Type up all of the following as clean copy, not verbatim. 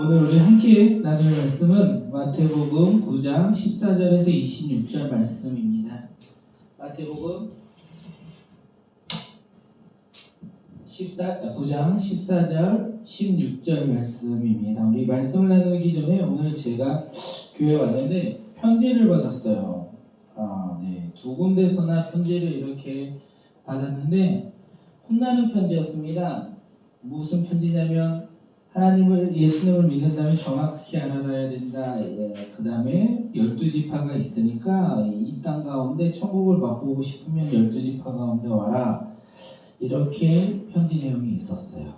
오늘 우리 함께 나눌 말씀은 마태복음 9장 14절에서 26절 말씀입니다. 마태복음 9장 14절 16절 말씀입니다. 우리 말씀을 나누기 전에 오늘 제가 교회 왔는데 편지를 받았어요. 두 군데서나 편지를 이렇게 받았는데 혼나는 편지였습니다. 무슨 편지냐면 하나님을, 예수님을 믿는다면 정확히 알아야 된다. 그 다음에 12지파가 있으니까 이 땅 가운데 천국을 맛보고 싶으면 12지파 가운데 와라. 이렇게 편지 내용이 있었어요.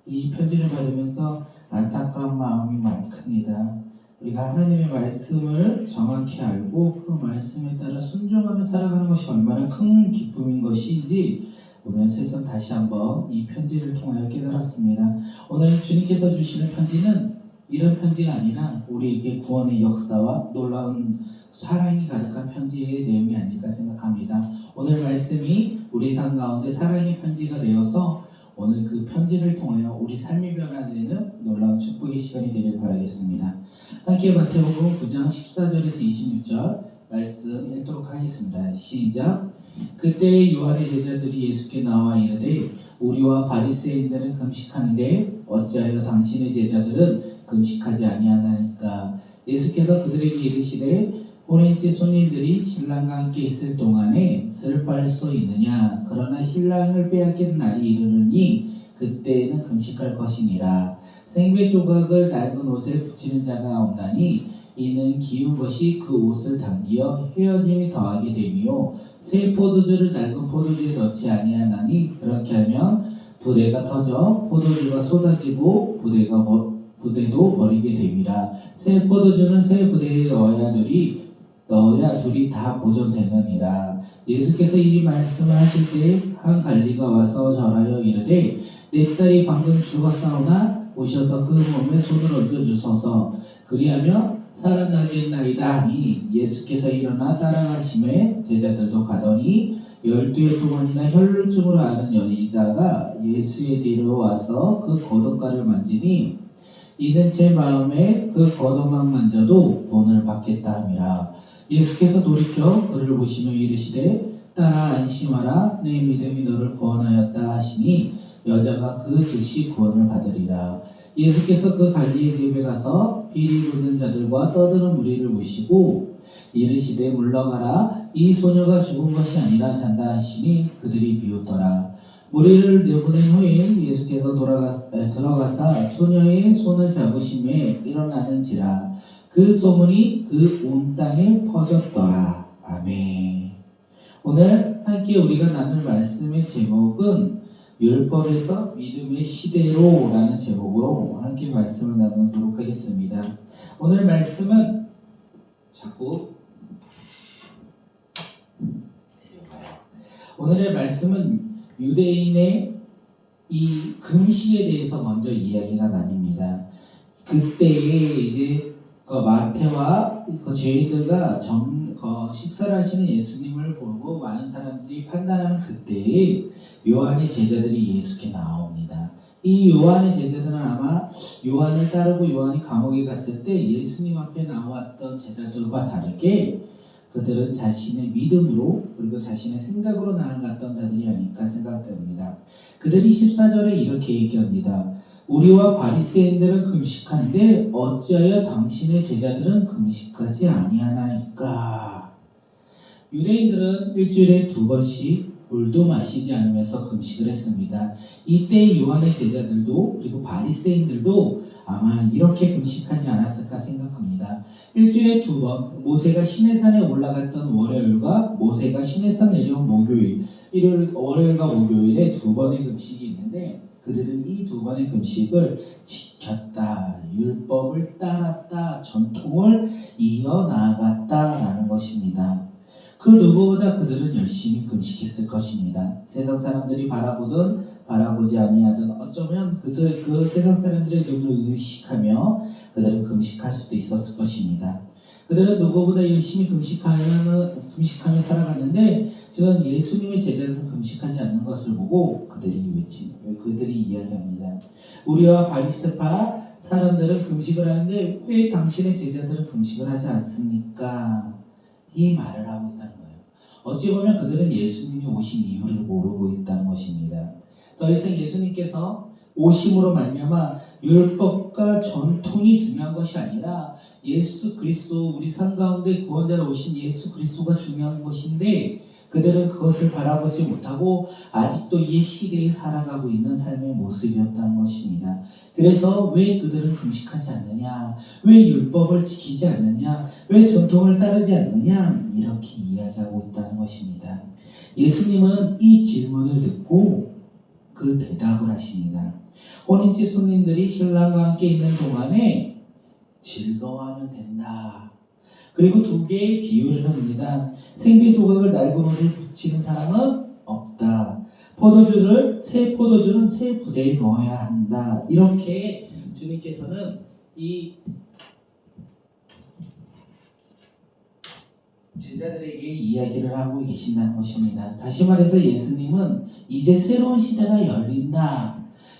이 편지를 받으면서 안타까운 마음이 많이 큽니다. 우리가 하나님의 말씀을 정확히 알고 그 말씀에 따라 순종하며 살아가는 것이 얼마나 큰 기쁨인 것인지 오늘 새삼 다시 한번 이 편지를 통하여 깨달았습니다. 오늘 주님께서 주시는 편지는 이런 편지가 아니라 우리에게 구원의 역사와 놀라운 사랑이 가득한 편지의 내용이 아닐까 생각합니다. 오늘 말씀이 우리 삶 가운데 사랑의 편지가 되어서 오늘 그 편지를 통하여 우리 삶이 변화되는 놀라운 축복의 시간이 되길 바라겠습니다. 함께 마태복음 9장 14절에서 26절 말씀 읽도록 하겠습니다. 시작. 그때 요한의 제자들이 예수께 나와 이르되 우리와 바리새인들은 금식하는데 어찌하여 당신의 제자들은 금식하지 아니하나이까. 예수께서 그들에게 이르시되 혼인집 손님들이 신랑과 함께 있을 동안에 슬퍼할 수 있느냐. 그러나 신랑을 빼앗긴 날이 이르느니 그때에는 금식할 것이니라. 생배 조각을 낡은 옷에 붙이는 자가 없나니 이는 기운 것이 그 옷을 당기어 헤어짐이 더하게 되며 새 포도주를 낡은 포도주에 넣지 아니하나니 그렇게 하면 부대가 터져 포도주가 쏟아지고 부대도 버리게 됨이라. 새 포도주는 새 부대에 넣어야 둘이 다 보존되느니라. 예수께서 이 말씀을 하실 때 한 관리가 와서 절하여 이르되 내 딸이 방금 죽었사오나 오셔서 그 몸에 손을 얹어 주소서. 그리하며 살아나겠나이다 하니 예수께서 일어나 따라가심에 제자들도 가더니 12해 동안이나 혈루증으로 앓은 여자가 예수의 뒤로 와서 그 겉옷가를 만지니 이는 제 마음에 그 겉옷만 만져도 구원을 받겠다 함이라. 예수께서 돌이켜 그를 보시며 이르시되 딸아 안심하라 내 믿음이 너를 구원하였다 하시니 여자가 그 즉시 구원을 받으리라. 예수께서 그 갈리의 집에 가서 비리 묻은 자들과 떠드는 무리를 보시고 이르시되 물러가라 이 소녀가 죽은 것이 아니라 잔다 하시니 그들이 비웃더라. 무리를 내보낸 후에 예수께서 들어가사 소녀의 손을 잡으심에 일어나는지라. 그 소문이 그 온 땅에 퍼졌더라. 아멘. 오늘 함께 우리가 나눌 말씀의 제목은 율법에서 믿음의 시대로 라는 제목으로 함께 말씀을 나누도록 하겠습니다. 오늘 말씀은 오늘의 말씀은 유대인의 이 금식에 대해서 먼저 이야기가 나뉩니다. 그때에 이제 마태와 죄인들과 식사를 하시는 예수님을 보고 많은 사람들이 판단하는 그때에 요한의 제자들이 예수께 나옵니다. 이 요한의 제자들은 아마 요한을 따르고 요한이 감옥에 갔을 때 예수님 앞에 나왔던 제자들과 다르게 그들은 자신의 믿음으로 그리고 자신의 생각으로 나아갔던 자들이 아닐까 생각됩니다. 그들이 14절에 이렇게 얘기합니다. 우리와 바리새인들은 금식하는데 어찌하여 당신의 제자들은 금식하지 아니하나이까. 유대인들은 일주일에 2번씩 물도 마시지 않으면서 금식을 했습니다. 이때 요한의 제자들도 그리고 바리새인들도 아마 이렇게 금식하지 않았을까 생각합니다. 일주일에 2번 모세가 시내산에 올라갔던 월요일과 모세가 시내산 내려온 목요일, 월요일과 목요일에 2번의 금식이 있는데 그들은 이 2번의 금식을 지켰다, 율법을 따랐다, 전통을 이어나갔다라는 것입니다. 그 누구보다 그들은 열심히 금식했을 것입니다. 세상 사람들이 바라보던 바라보지 아니하던 어쩌면 그 세상 사람들의 눈을 의식하며 그들은 금식할 수도 있었을 것입니다. 그들은 누구보다 열심히 금식하며 살아갔는데 지금 예수님의 제자들은 금식하지 않는 것을 보고 그들이 이야기합니다. 우리와 바리새파 사람들은 금식을 하는데 왜 당신의 제자들은 금식을 하지 않습니까? 이 말을 하고 있다는 거예요. 어찌 보면 그들은 예수님이 오신 이유를 모르고 있다는 것입니다. 더 이상 예수님께서 오심으로 말미암아 율법과 전통이 중요한 것이 아니라 예수 그리스도 우리 삶 가운데 구원자로 오신 예수 그리스도가 중요한 것인데 그들은 그것을 바라보지 못하고 아직도 이 시대에 살아가고 있는 삶의 모습이었다는 것입니다. 그래서 왜 그들은 금식하지 않느냐, 왜 율법을 지키지 않느냐, 왜 전통을 따르지 않느냐 이렇게 이야기하고 있다는 것입니다. 예수님은 이 질문을 듣고 그 대답을 하십니다. 혼인집 손님들이 신랑과 함께 있는 동안에 즐거워하면 된다. 그리고 두 개의 비유를 합니다. 생배 조각을 낡은 옷에 붙이는 사람은 없다. 새 포도주는 새 부대에 넣어야 한다. 이렇게 주님께서는 이 제자들에게 이야기를 하고 계신다는 것입니다. 다시 말해서 예수님은 이제 새로운 시대가 열린다.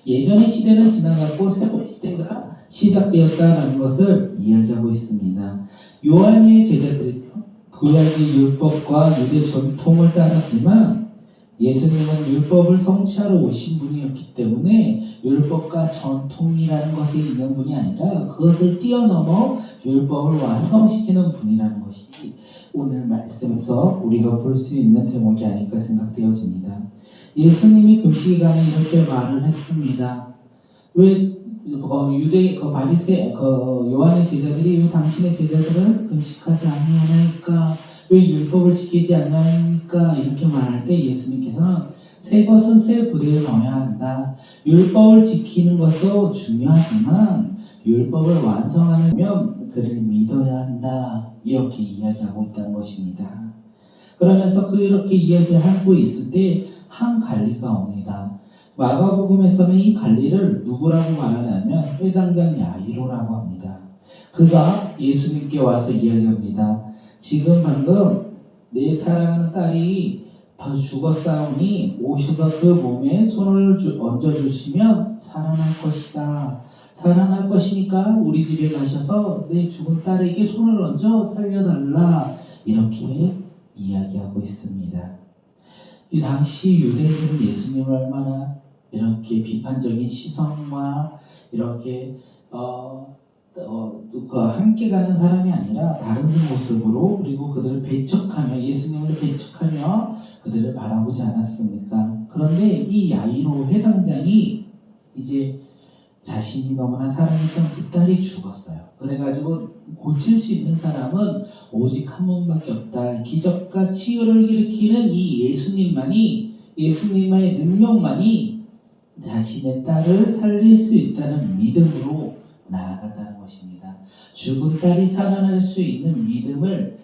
예전의 시대는 지나갔고 새로운 시대가 시작되었다라는 것을 이야기하고 있습니다. 요한의 제자들이 구약의 율법과 유대 전통을 따랐지만 예수님은 율법을 성취하러 오신 분이었기 때문에 율법과 전통이라는 것에 있는 분이 아니라 그것을 뛰어넘어 율법을 완성시키는 분이라는 것이 오늘 말씀에서 우리가 볼 수 있는 대목이 아닐까 생각되어집니다. 예수님이 금식기간에 이렇게 말을 했습니다. 왜 요한의 제자들이 왜 당신의 제자들은 금식하지 아니하나이까? 왜 율법을 지키지 않나이까? 이렇게 말할 때 예수님께서는 새 것은 새 부대에 넣어야 한다. 율법을 지키는 것도 중요하지만 율법을 완성하려면 그를 믿어야 한다. 이렇게 이야기하고 있다는 것입니다. 그러면서 그렇게 이야기하고 있을 때 한 관리가 옵니다. 마가복음에서는 이 관리를 누구라고 말하냐면 회당장 야이로라고 합니다. 그가 예수님께 와서 이야기합니다. 지금 방금 내 사랑하는 딸이 죽었사오니 오셔서 그 몸에 손을 얹어주시면 살아날 것이다. 살아날 것이니까 우리 집에 가셔서 내 죽은 딸에게 손을 얹어 살려달라. 이렇게 이야기하고 있습니다. 이 당시 유대인들은 예수님을 얼마나 이렇게 비판적인 시선과 이렇게 함께 가는 사람이 아니라 다른 모습으로 그리고 그들을 배척하며 예수님을 배척하며 그들을 바라보지 않았습니까? 그런데 이 야이로 회당장이 이제 자신이 너무나 사랑했던 그 딸이 죽었어요. 그래가지고 고칠 수 있는 사람은 오직 한 분밖에 없다. 기적과 치유를 일으키는 이 예수님만의 능력만이 자신의 딸을 살릴 수 있다는 믿음으로 나아갔다는 것입니다. 죽은 딸이 살아날 수 있는 믿음을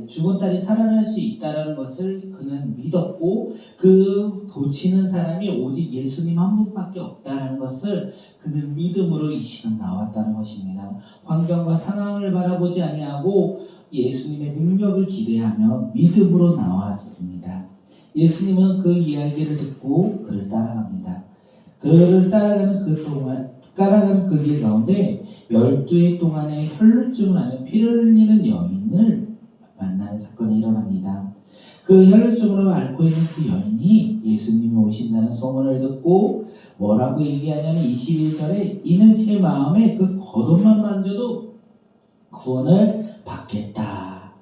죽은 딸이 살아날 수 있다는 것을 그는 믿었고 그 고치는 사람이 오직 예수님 한 분밖에 없다는 것을 그는 믿음으로 이 시간 나왔다는 것입니다. 환경과 상황을 바라보지 아니하고 예수님의 능력을 기대하며 믿음으로 나왔습니다. 예수님은 그 이야기를 듣고 그를 따라갑니다. 그를 따라가는 그 길 가운데 12해 동안의 혈루증을 앓는 피를 흘리는 여인을 만나는 사건이 일어납니다. 그 혈루증으로 앓고 있는 그 여인이 예수님이 오신다는 소문을 듣고 뭐라고 얘기하냐면 21절에 이는 제 마음에 그 겉옷만 만져도 구원을 받겠다.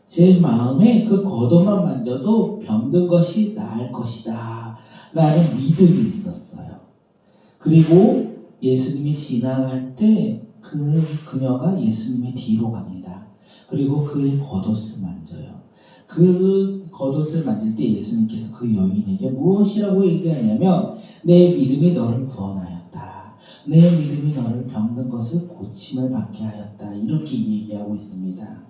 제 마음에 그 겉옷만 만져도 병든 것이 나을 것이다. 라는 믿음이 있었어요. 그리고 예수님이 지나갈 때 그녀가 예수님의 뒤로 갑니다. 그리고 그의 겉옷을 만져요. 그 겉옷을 만질 때 예수님께서 그 여인에게 무엇이라고 얘기하냐면 내 믿음이 너를 구원하였다. 내 믿음이 너를 병든 것을 고침을 받게 하였다. 이렇게 얘기하고 있습니다.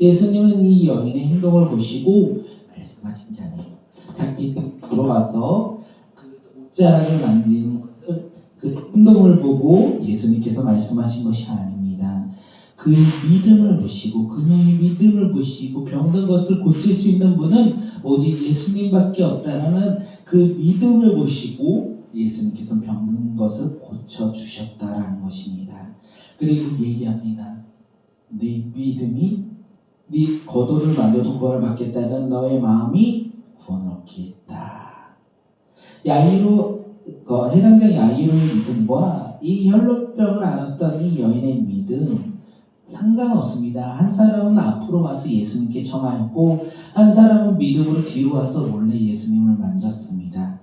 예수님은 이 여인의 행동을 보시고 말씀하신 게 아니에요. 자기 들어와서 그 족자락을 만지는 것을 그 행동을 보고 예수님께서 말씀하신 것이 아닙니다. 그의 믿음을 보시고 그녀의 믿음을 보시고 병든 것을 고칠 수 있는 분은 오직 예수님밖에 없다라는 그 믿음을 보시고 예수님께서 병든 것을 고쳐주셨다라는 것입니다. 그리고 얘기합니다. 네 믿음이 네 겉옷을 만져도 구원을 받겠다는 너의 마음이 구원을 얻게 했다. 야이로 해당자 야이로의 믿음과 이 혈루병을 앓았던 이 여인의 믿음 상관없습니다. 한 사람은 앞으로 와서 예수님께 청하였고 한 사람은 믿음으로 뒤로 와서 몰래 예수님을 만졌습니다.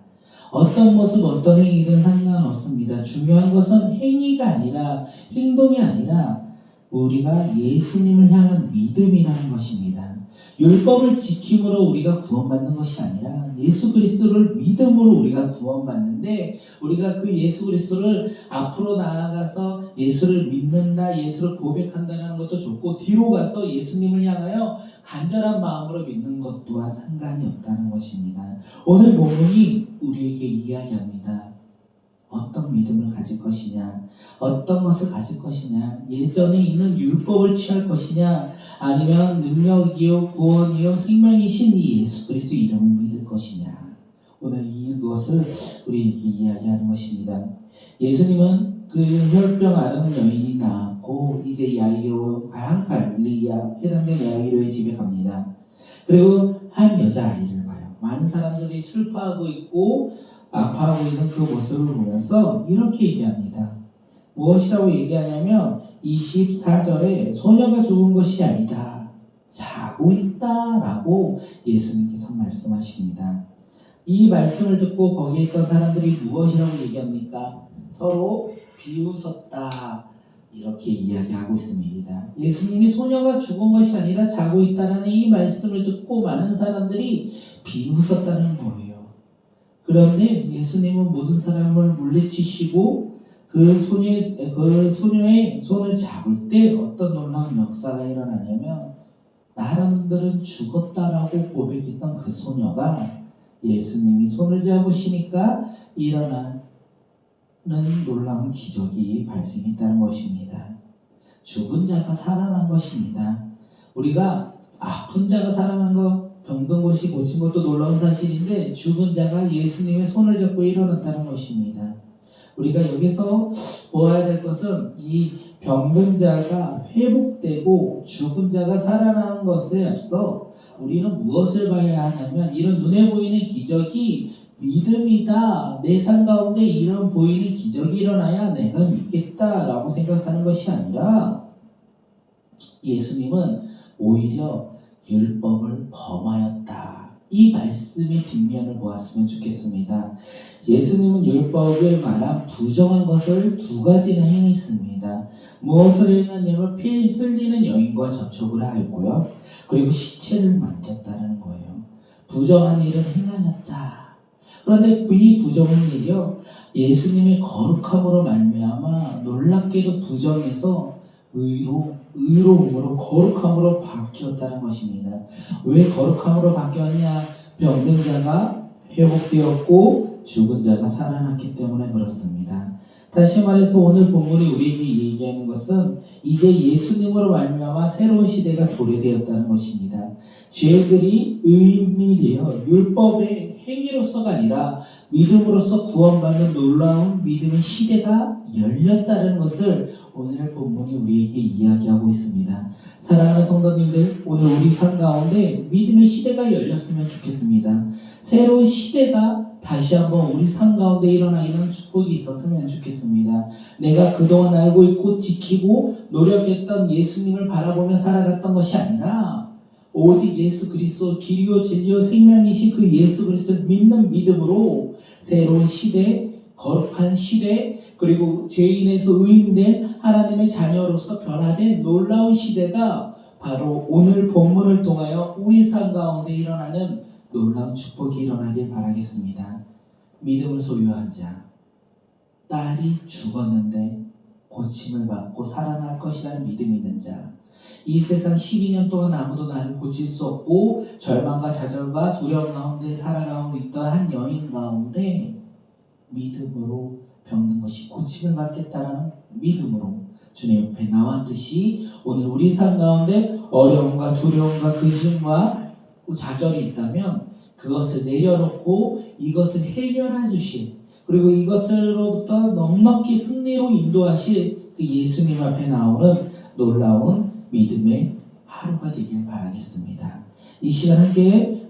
어떤 모습 어떤 행위든 상관없습니다. 중요한 것은 행위가 아니라 행동이 아니라 우리가 예수님을 향한 믿음이라는 것입니다. 율법을 지킴으로 우리가 구원받는 것이 아니라 예수 그리스도를 믿음으로 우리가 구원받는데 우리가 그 예수 그리스도를 앞으로 나아가서 예수를 믿는다, 예수를 고백한다는 것도 좋고 뒤로 가서 예수님을 향하여 간절한 마음으로 믿는 것 또한 상관이 없다는 것입니다. 오늘 본문이 우리에게 이야기합니다. 어떤 믿음을 가질 것이냐, 어떤 것을 가질 것이냐, 예전에 있는 율법을 취할 것이냐, 아니면 능력이요 구원이요 생명이신 이 예수 그리스도 이름을 믿을 것이냐. 오늘 이것을 우리에게 이야기하는 것입니다. 예수님은 그 혈병 앓는 여인이 나았고 이제 야이로 갈릴리야 해당된 야이로의 집에 갑니다. 그리고 한 여자아이를 봐요. 많은 사람들이 슬퍼하고 있고 아파하고 있는 그 모습을 보면서 이렇게 얘기합니다. 무엇이라고 얘기하냐면 24절에 소녀가 죽은 것이 아니다. 자고 있다라고 예수님께서 말씀하십니다. 이 말씀을 듣고 거기에 있던 사람들이 무엇이라고 얘기합니까? 서로 비웃었다. 이렇게 이야기하고 있습니다. 예수님이 소녀가 죽은 것이 아니라 자고 있다는 이 말씀을 듣고 많은 사람들이 비웃었다는 거예요. 그런데 예수님은 모든 사람을 물리치시고 그 소녀의 손을 잡을 때 어떤 놀라운 역사가 일어나냐면 사람들은 죽었다라고 고백했던 그 소녀가 예수님이 손을 잡으시니까 일어나는 놀라운 기적이 발생했다는 것입니다. 죽은 자가 살아난 것입니다. 우리가 아픈 자가 살아난 것, 병든 것이 고친 것도 놀라운 사실인데 죽은 자가 예수님의 손을 잡고 일어났다는 것입니다. 우리가 여기서 보아야 될 것은 이 병든 자가 회복되고 죽은 자가 살아나는 것에 앞서 우리는 무엇을 봐야 하냐면 이런 눈에 보이는 기적이 믿음이다. 내 삶 가운데 이런 보이는 기적이 일어나야 내가 믿겠다라고 생각하는 것이 아니라 예수님은 오히려 율법을 범하였다. 이 말씀의 뒷면을 보았으면 좋겠습니다. 예수님은 율법을 말한 부정한 것을 두 가지나 행했습니다. 무엇을 행했냐면 피 흘리는 여인과 접촉을 하였고요. 그리고 시체를 만졌다는 거예요. 부정한 일을 행하였다. 그런데 이 부정한 일이요 예수님의 거룩함으로 말미암아 놀랍게도 부정에서 의로움으로 거룩함으로 바뀌었다는 것입니다. 왜 거룩함으로 바뀌었냐? 병든 자가 회복되었고 죽은 자가 살아났기 때문에 그렇습니다. 다시 말해서 오늘 본문이 우리에게 얘기하는 것은 이제 예수님으로 말미암아 새로운 시대가 도래되었다는 것입니다. 죄들이 의인이 되어 율법의 행위로서가 아니라 믿음으로써 구원받는 놀라운 믿음의 시대가 열렸다는 것을 오늘 본문이 우리에게 이야기하고 있습니다. 사랑하는 성도님들, 오늘 우리 삶 가운데 믿음의 시대가 열렸으면 좋겠습니다. 새로운 시대가 다시 한번 우리 삶 가운데 일어나는 축복이 있었으면 좋겠습니다. 내가 그동안 알고 있고 지키고 노력했던 예수님을 바라보며 살아갔던 것이 아니라 오직 예수 그리스도 길이요 진리요 생명이신 그 예수 그리스도를 믿는 믿음으로 새로운 시대, 거룩한 시대, 그리고 죄인에서 의인된 하나님의 자녀로서 변화된 놀라운 시대가 바로 오늘 본문을 통하여 우리 삶 가운데 일어나는 놀라운 축복이 일어나길 바라겠습니다. 믿음을 소유한 자, 딸이 죽었는데 고침을 받고 살아날 것이라는 믿음이 있는 자, 이 세상 12년 동안 아무도 나를 고칠 수 없고 절망과 좌절과 두려움 가운데 살아가고 있던 한 여인 가운데 믿음으로 병든 것이 고침을 받겠다라는 믿음으로 주님 옆에 나왔듯이 오늘 우리 삶 가운데 어려움과 두려움과 근심과 좌절이 있다면 그것을 내려놓고 이것을 해결해 주실, 그리고 이것으로부터 넉넉히 승리로 인도하실 그 예수님 앞에 나오는 놀라운 믿음의 하루가 되길 바라겠습니다. 이 시간 함께